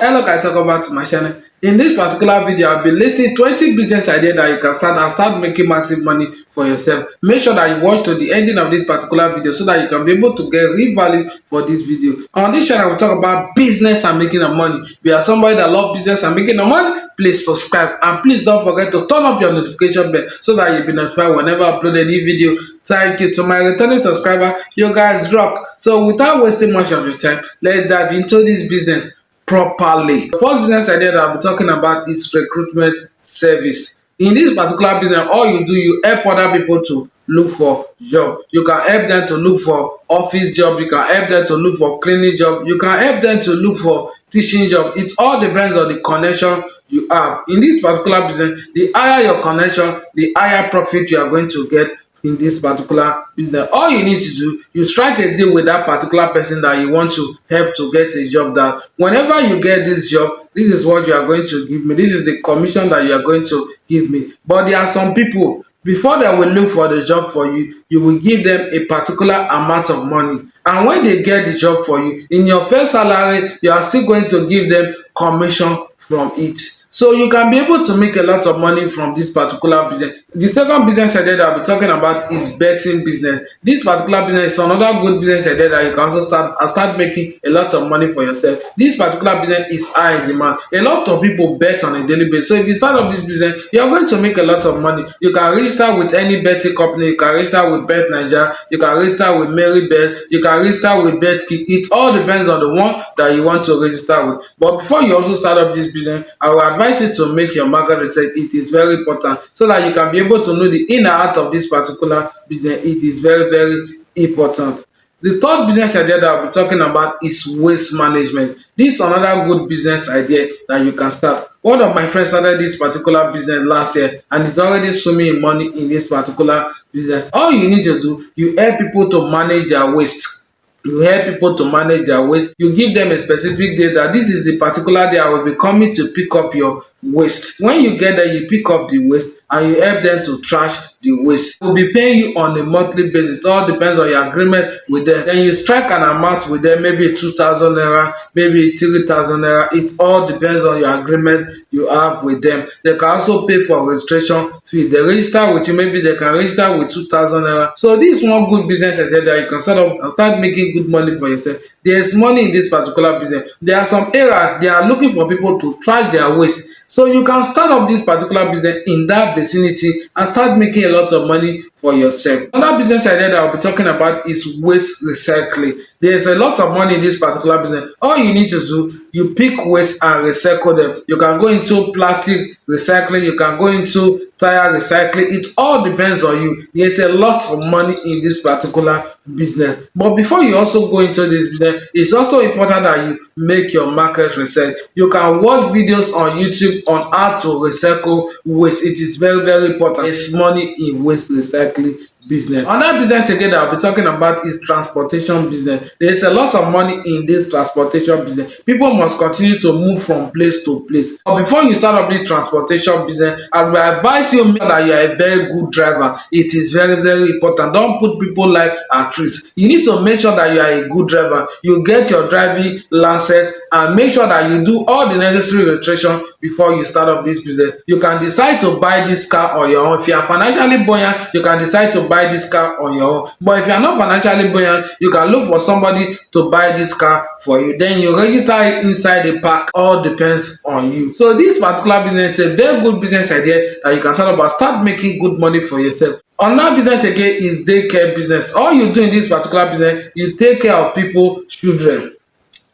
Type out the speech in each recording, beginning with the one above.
Hello guys, welcome back to my channel. In this particular video, I'll be listing 20 business ideas that you can start and start making massive money for yourself. Make sure that you watch to the ending of this particular video so that you can be able to get real value for this video. On this channel, we talk about business and making of money. If you are somebody that loves business and making of money, please subscribe and please don't forget to turn up your notification bell so that you'll be notified whenever I upload a new video. Thank you to my returning subscriber. You guys rock. So without wasting much of your time, let's dive into this business properly. The first business idea that I'll be talking about is recruitment service. In this particular business, all you do, you help other people to look for job. You can help them to look for office job. You can help them to look for cleaning job. You can help them to look for teaching job. It all depends on the connection you have. In this particular business, the higher your connection, the higher profit you are going to get in this particular business. All you need to do, you strike a deal with that particular person that you want to help to get a job, that whenever you get this job, this is what you are going to give me, this is the commission that you are going to give me. But there are some people, before they will look for the job for you, you will give them a particular amount of money, and when they get the job for you, in your first salary, you are still going to give them commission from it. So you can be able to make a lot of money from this particular business. The second business idea that I'll be talking about is betting business. This particular business is another good business idea that you can also start making a lot of money for yourself. This particular business is high in demand. A lot of people bet on a daily basis. So if you start up this business, you are going to make a lot of money. You can register with any betting company. You can register with Bet Nigeria. You can register with Mary Bet. You can register with BetKick. It all depends on the one that you want to register with. But before you also start up this business, I will advise you to make your market research. It is very important so that you can be able to know the inner heart of this particular business. It is very important. The third business idea that I'll be talking about is waste management. This is another good business idea that you can start. One of my friends started this particular business last year and is already swimming in money in this particular business. All you need to do, you help people to manage their waste. You help people to manage their waste. You give them a specific day that this is the particular day I will be coming to pick up your waste. When you get there, you pick up the waste and you help them to trash the waste. We'll be paying you on a monthly basis. It all depends on your agreement with them. Then you strike an amount with them, maybe 2,000 naira, maybe 3,000 naira. It all depends on your agreement you have with them. They can also pay for registration fee. They register with you, maybe they can register with 2,000 naira. So this is one good business idea that you can set up and start making good money for yourself. There's money in this particular business. There are some areas they are looking for people to trash their waste. So you can start up this particular business in that vicinity and start making a lot of money for yourself. Another business idea that I'll be talking about is waste recycling. There's a lot of money in this particular business. All you need to do, you pick waste and recycle them. You can go into plastic recycling, you can go into tire recycling. It all depends on you. There's a lot of money in this particular business. But before you also go into this business, it's also important that you make your market research. You can watch videos on YouTube on how to recycle waste. It is very important. There's money in waste recycling business. Another business again that I'll be talking about is transportation business. There's a lot of money in this transportation business. People must continue to move from place to place. But before you start up this transportation business, I will advise you that you are a very good driver. It is very important. Don't put people life at risk. You need to make sure that you are a good driver. You get your driving license and make sure that you do all the necessary registration before you start up this business. You can decide to buy this car on your own. If you are financially buoyant, you can decide to buy this car on your own. But if you are not financially buoyant, you can look for somebody to buy this car for you. Then you register it inside the park. All depends on you. So this particular business is a very good business idea that you can start up and start making good money for yourself. Another business again is daycare business. All you do in this particular business, you take care of people, children.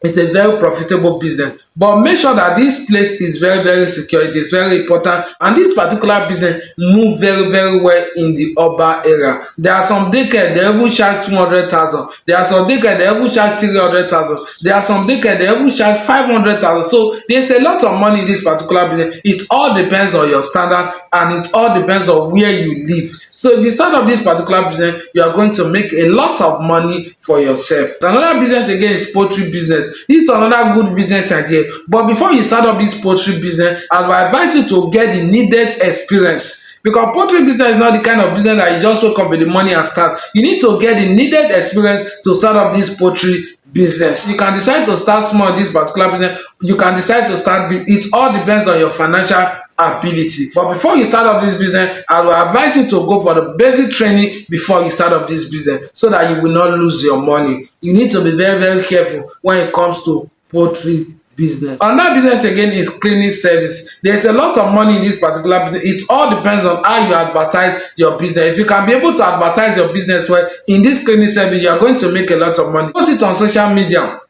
It's a very profitable business, but make sure that this place is very secure. It is very important, and this particular business move very well in the urban area. There are some daycare they even charge 200,000. There are some daycare they even charge 300,000. There are some daycare they even charge 500,000. So there's a lot of money in this particular business. It all depends on your standard, and it all depends on where you live. So if you start up this particular business, you are going to make a lot of money for yourself. Another business again is poultry business. This is another good business idea. But before you start up this poultry business, I will advise you to get the needed experience. Because poultry business is not the kind of business that you just wake up with the money and start. You need to get the needed experience to start up this poultry business. You can decide to start small this particular business, you can decide to start big. It all depends on your financial ability. But before you start up this business, I will advise you to go for the basic training before you start up this business, so that you will not lose your money. You need to be very careful when it comes to poultry business. Another business again is cleaning service. There's a lot of money in this particular business. It all depends on how you advertise your business. If you can be able to advertise your business well in this cleaning service, you are going to make a lot of money. Post it on social media,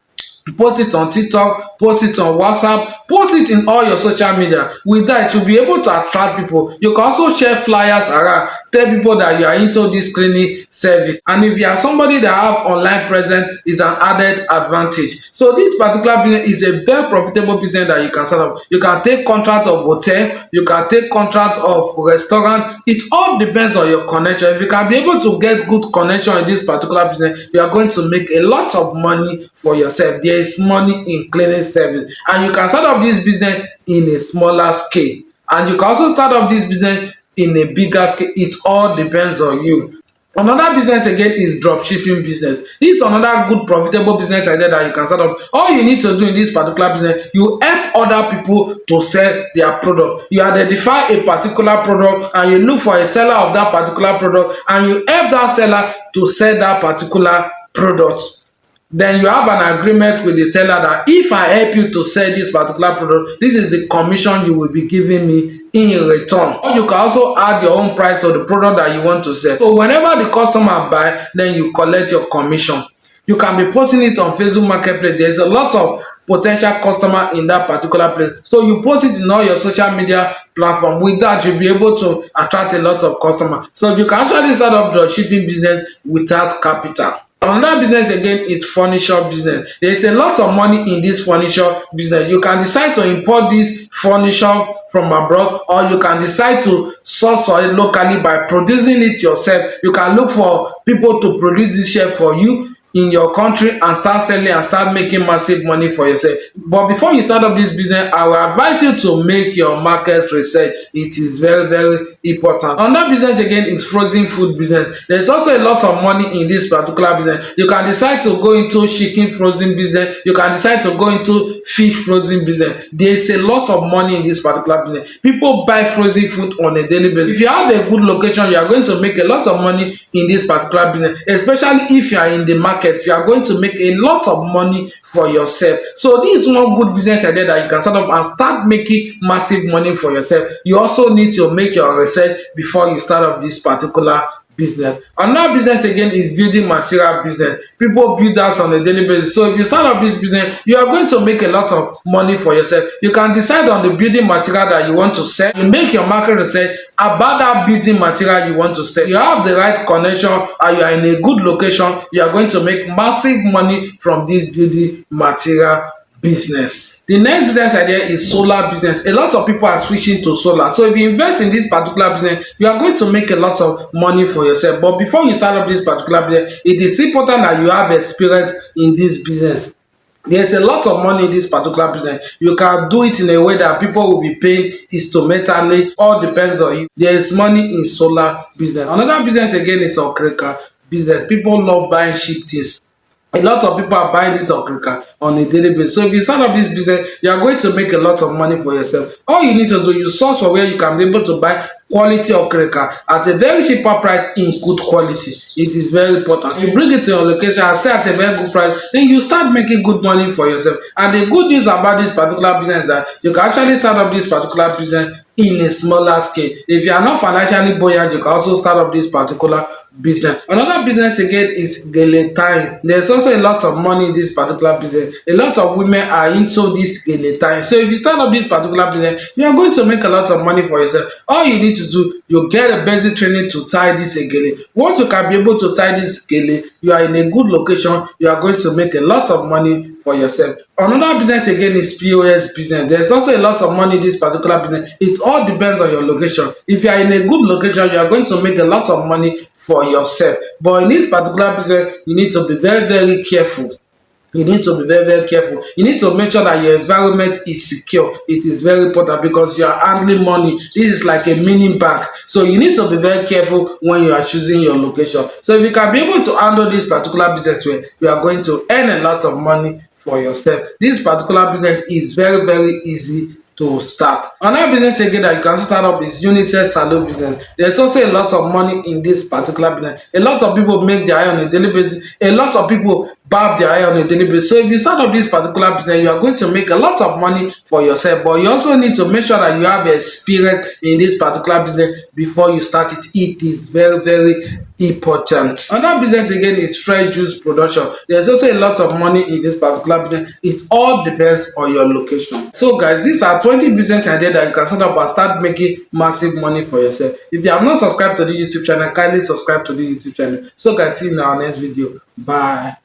post it on TikTok, post it on WhatsApp, post it in all your social media. With that, you'll be able to attract people. You can also share flyers around, tell people that you are into this cleaning service. And if you are somebody that have online presence, is an added advantage. So this particular business is a very profitable business that you can set up. You can take contract of hotel, you can take contract of restaurant. It all depends on your connection. If you can be able to get good connection in this particular business, you are going to make a lot of money for yourself. There is money in cleaning service, and you can start up this business in a smaller scale, and you can also start up this business in a bigger scale. It all depends on you. Another business again is drop shipping business. This is another good profitable business idea that you can start up. All you need to do in this particular business, you help other people to sell their product. You identify a particular product and you look for a seller of that particular product, and you help that seller to sell that particular product. Then you have an agreement with the seller that if I help you to sell this particular product, this is the commission you will be giving me in return. Or you can also add your own price to the product that you want to sell. So whenever the customer buy, then you collect your commission. You can be posting it on Facebook Marketplace. There's a lot of potential customer in that particular place. So you post it in all your social media platform. With that, you'll be able to attract a lot of customers. So you can actually start up your shipping business without capital. Another business again is furniture business. There is a lot of money in this furniture business. You can decide to import this furniture from abroad, or you can decide to source for it locally by producing it yourself. You can look for people to produce this shelf for you in your country and start selling and start making massive money for yourself. But before you start up this business, I will advise you to make your market research. It is very important. Another business again is frozen food business. There's also a lot of money in this particular business. You can decide to go into chicken frozen business. You can decide to go into fish frozen business. There's a lot of money in this particular business. People buy frozen food on a daily basis. If you have a good location, you are going to make a lot of money in this particular business, especially if you are in the market. You are going to make a lot of money for yourself. So this is one good business idea that you can start up and start making massive money for yourself. You also need to make your research before you start up this particular business. Another business again is building material business. People build house on a daily basis. So if you start up this business, you are going to make a lot of money for yourself. You can decide on the building material that you want to sell. You make your market research about that building material you want to sell. You have the right connection and you are in a good location. You are going to make massive money from this building material business. The next business idea is solar business. A lot of people are switching to solar. So if you invest in this particular business, you are going to make a lot of money for yourself. But before you start up this particular business, it is important that you have experience in this business. There's a lot of money in this particular business. You can do it in a way that people will be paying instrumentally. All depends on you. There is money in solar business. Another business again is okrika business. People love buying cheap things. A lot of people are buying this okrika on a daily basis. So if you start up this business, you are going to make a lot of money for yourself. All you need to do, you source for where you can be able to buy quality okrika at a very cheaper price in good quality. It is very important. You bring it to your location and sell at a very good price, then you start making good money for yourself. And the good news about this particular business is that you can actually start up this particular business in a smaller scale. If you are not financially buoyant, you can also start up this particular business. Another business again is gele tying. There's also a lot of money in this particular business. A lot of women are into this gele tying. So if you start up this particular business, you are going to make a lot of money for yourself. All you need to do, you get a basic training to tie this gele. Once you can be able to tie this gele, you are in a good location. You are going to make a lot of money for yourself. Another business again is POS business. There's also a lot of money in this particular business. It all depends on your location. If you are in a good location, you are going to make a lot of money for yourself. But in this particular business, you need to be very careful. you need to be very very careful. You need to make sure that your environment is secure. It is very important because you are handling money. This is like a mini bank, so you need to be very careful when you are choosing your location. So if you can be able to handle this particular business well, you are going to earn a lot of money for yourself. This particular business is very very easy to start. Another business again that you can start up is unisex salon business. There's also a lot of money in this particular business. A lot of people make their eye on a daily basis. A lot of people barb their eye on a daily basis. So if you start up this particular business, you are going to make a lot of money for yourself, but you also need to make sure that you have experience in this particular business before you start it. It is very very important. Another business again is fresh juice production. There's also a lot of money in this particular business. It all depends on your location. So guys, these are 20 business ideas that you can start up and start making massive money for yourself. If you have not subscribed to the YouTube channel, kindly subscribe to the YouTube channel. So guys, see you in our next video. Bye.